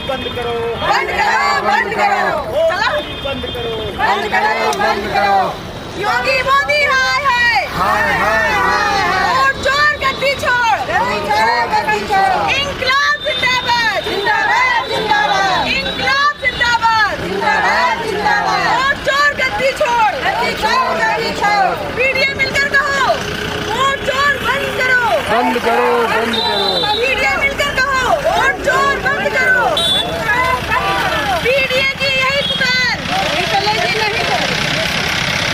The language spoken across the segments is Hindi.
बंद करो, बंद करो, बंद करो, बंद करो, बंद करो, बंद करो। योगी मोदी हाय हाय, हाय हाय हाय हाय, वोट चोर गद्दी छोड़, गद्दी छोड़, इंकलाब जिंदाबाद, जिंदाबाद जिंदाबाद, इंकलाब जिंदाबाद, जिंदाबाद जिंदाबाद, वोट चोर गद्दी छोड़, गद्दी छोड़, गद्दी छोड़, पीडीए मिलकर कहो वोट चोर बंद करो, बंद करो, बंद करो, पीडीए मिलकर कहो वोट चोर बंद करो, पीडीए की यही पुकार,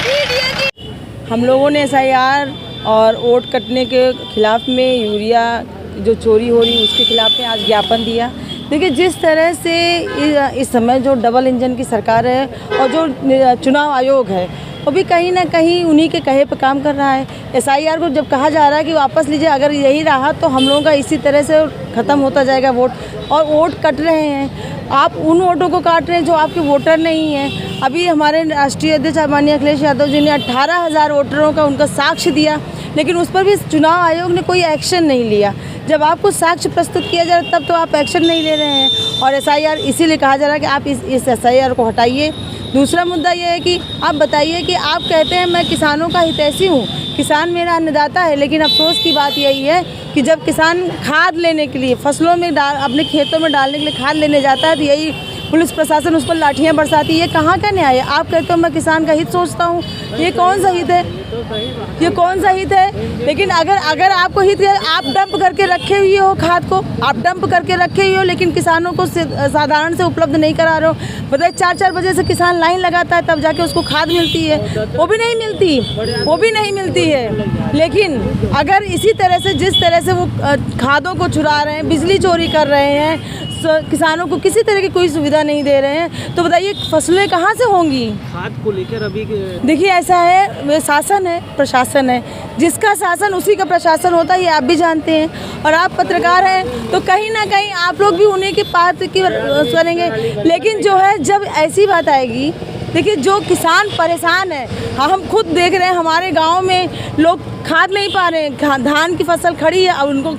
पीडीए की। हम लोगों ने SIR और वोट कटने के खिलाफ में यूरिया जो चोरी हो रही उसके खिलाफ में आज ज्ञापन दिया। देखिए जिस तरह से इस समय जो डबल इंजन की सरकार है और जो चुनाव आयोग है वो भी कहीं ना कहीं उन्हीं के कहे पर काम कर रहा है। SIR को जब कहा जा रहा है कि वापस लीजिए, अगर यही रहा तो हम लोगों का इसी तरह से ख़त्म होता जाएगा वोट, और वोट कट रहे हैं। आप उन वोटों को काट रहे हैं जो आपके वोटर नहीं हैं। अभी हमारे राष्ट्रीय अध्यक्ष माननीय अखिलेश यादव जी ने 18,000 वोटरों का उनका साक्ष्य दिया, लेकिन उस पर भी चुनाव आयोग ने कोई एक्शन नहीं लिया। जब आपको साक्ष्य प्रस्तुत किया जा रहा है तब तो आप एक्शन नहीं ले रहे हैं, और SIR इसीलिए कहा जा रहा है कि आप इस SIR को हटाइए। दूसरा मुद्दा ये है कि आप बताइए कि आप कहते हैं मैं किसानों का हितैषी हूँ, किसान मेरा अन्नदाता है, लेकिन अफसोस की बात यही है कि जब किसान खाद लेने के लिए फसलों में अपने खेतों में डालने के लिए खाद लेने जाता है तो यही पुलिस प्रशासन उस पर लाठियाँ बरसाती है। ये कहाँ का न्याय है? आप कहते हो मैं किसान का हित सोचता हूँ, ये कौन सा हित है? ये कौन सा हित है? लेकिन अगर आपको हित है, आप डंप करके रखे हुए हो खाद को, आप डंप करके रखे हुए हो, लेकिन किसानों को साधारण से उपलब्ध नहीं करा रहे हो। बताइए 4-4 बजे से किसान लाइन लगाता है तब जाके उसको खाद मिलती है, वो भी नहीं मिलती, वो भी नहीं मिलती है। लेकिन अगर इसी तरह से जिस तरह से वो खादों को चुरा रहे हैं, बिजली चोरी कर रहे हैं, किसानों को किसी तरह की कोई सुविधा नहीं दे रहे हैं, तो बताइए फसलें कहाँ से होंगी? खाद को लेकर अभी देखिए ऐसा है, शासन है, प्रशासन है, जिसका शासन उसी का प्रशासन होता है, ये आप भी जानते हैं। और आप पत्रकार हैं तो कहीं ना कहीं आप लोग भी उन्हीं के पात्र की करेंगे। लेकिन जो है जब ऐसी बात आएगी, देखिए जो किसान परेशान है, हम खुद देख रहे हैं हमारे गांव में लोग खाद नहीं पा रहे हैं। धान की फसल खड़ी है, अब उनको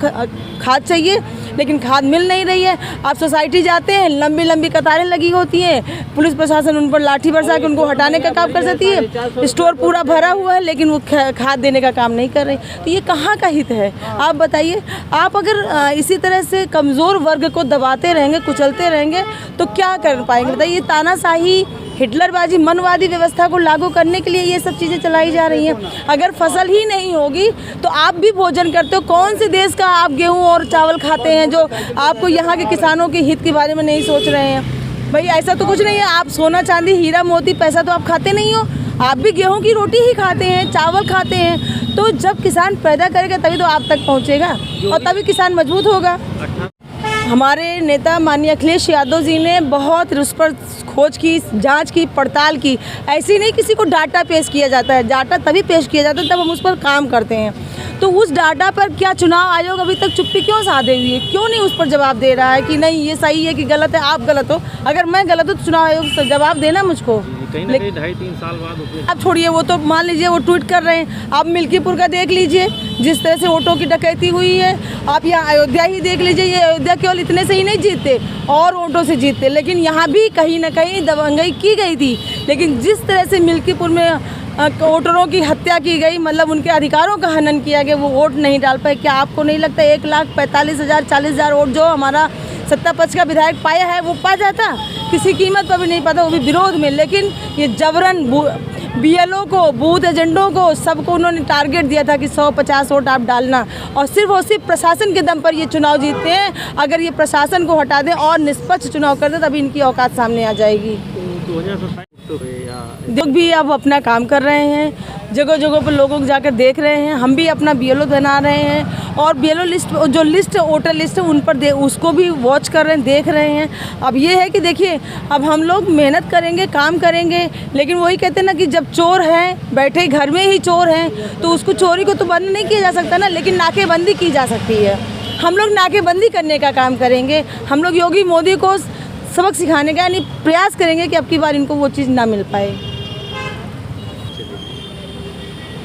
खाद चाहिए लेकिन खाद मिल नहीं रही है। आप सोसाइटी जाते हैं, लंबी लंबी कतारें लगी होती हैं, पुलिस प्रशासन उन पर लाठी बरसा के उनको हटाने का काम कर सकती है। स्टोर पूरा भरा हुआ है लेकिन वो खाद देने का काम नहीं कर रही। तो ये कहाँ का हित है? आप बताइए। आप अगर इसी तरह से कमज़ोर वर्ग को दबाते रहेंगे, कुचलते रहेंगे तो क्या कर पाएंगे? बताइए। ये तानाशाही, हिटलरबाजी, मनवादी व्यवस्था को लागू करने के लिए ये सब चीज़ें चलाई जा रही हैं। अगर फसल ही नहीं होगी तो आप भी भोजन करते हो। कौन से देश का आप गेहूं और चावल खाते हैं जो आपको यहाँ के किसानों के हित के बारे में नहीं सोच रहे हैं? भाई ऐसा तो कुछ नहीं है। आप सोना चांदी हीरा मोती पैसा तो आप खाते नहीं हो, आप भी गेहूं की रोटी ही खाते हैं, चावल खाते हैं। तो जब किसान पैदा करेगा तभी तो आप तक पहुँचेगा और तभी किसान मजबूत होगा। हमारे नेता माननीय अखिलेश यादव जी ने बहुत उस पर खोज की, जांच की, पड़ताल की। ऐसे नहीं किसी को डाटा पेश किया जाता है, डाटा तभी पेश किया जाता है तब हम उस पर काम करते हैं। तो उस डाटा पर क्या चुनाव आयोग अभी तक चुप्पी क्यों साधे हुई है? क्यों नहीं उस पर जवाब दे रहा है कि नहीं ये सही है कि गलत है? आप गलत हो, अगर मैं गलत हूँ तो चुनाव आयोग जवाब देना मुझको। कहीं ना कहीं 2.5-3 साल बाद अब छोड़िए, वो तो मान लीजिए वो ट्वीट कर रहे हैं। आप मिल्कीपुर का देख लीजिए, जिस तरह से वोटों की डकैती हुई है। आप यहाँ अयोध्या ही देख लीजिए, ये अयोध्या केवल इतने से ही नहीं जीतते और वोटों से जीतते, लेकिन यहाँ भी कहीं ना कहीं दबंगई की गई थी। लेकिन जिस तरह से मिल्कीपुर में वोटरों की हत्या की गई, मतलब उनके अधिकारों का हनन किया गया, वो वोट नहीं डाल पाए। क्या आपको नहीं लगता 1,45,000 40,000 वोट जो हमारा सत्ता पक्ष का विधायक पाया है वो पा जाता? किसी कीमत पर भी नहीं पाता, वो भी विरोध में। लेकिन ये जबरन BLO को, बूथ एजेंटों को, सबको उन्होंने टारगेट दिया था कि 150 वोट आप डालना, और सिर्फ प्रशासन के दम पर ये चुनाव जीतते हैं। अगर ये प्रशासन को हटा दें और निष्पक्ष चुनाव कर दें तभी इनकी औकात सामने आ जाएगी। लोग भी अब अपना काम कर रहे हैं, जगह जगह पर लोगों को जाकर देख रहे हैं। हम भी अपना BLO बना रहे हैं और BLO लिस्ट, जो लिस्ट वोटर लिस्ट है उन पर उसको भी वॉच कर रहे हैं, देख रहे हैं। अब ये है कि देखिए, अब हम लोग मेहनत करेंगे, काम करेंगे, लेकिन वही कहते हैं ना कि जब चोर हैं, बैठे घर में ही चोर हैं, तो उसको चोरी को तो बंद नहीं किया जा सकता ना, लेकिन नाकेबंदी की जा सकती है। हम लोग नाकेबंदी करने का काम करेंगे। हम लोग योगी मोदी को सबक सिखाने का यानी प्रयास करेंगे कि अब की बार इनको वो चीज़ ना मिल पाए।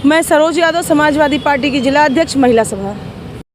मैं सरोज यादव, समाजवादी पार्टी की जिला अध्यक्ष, महिला सभा।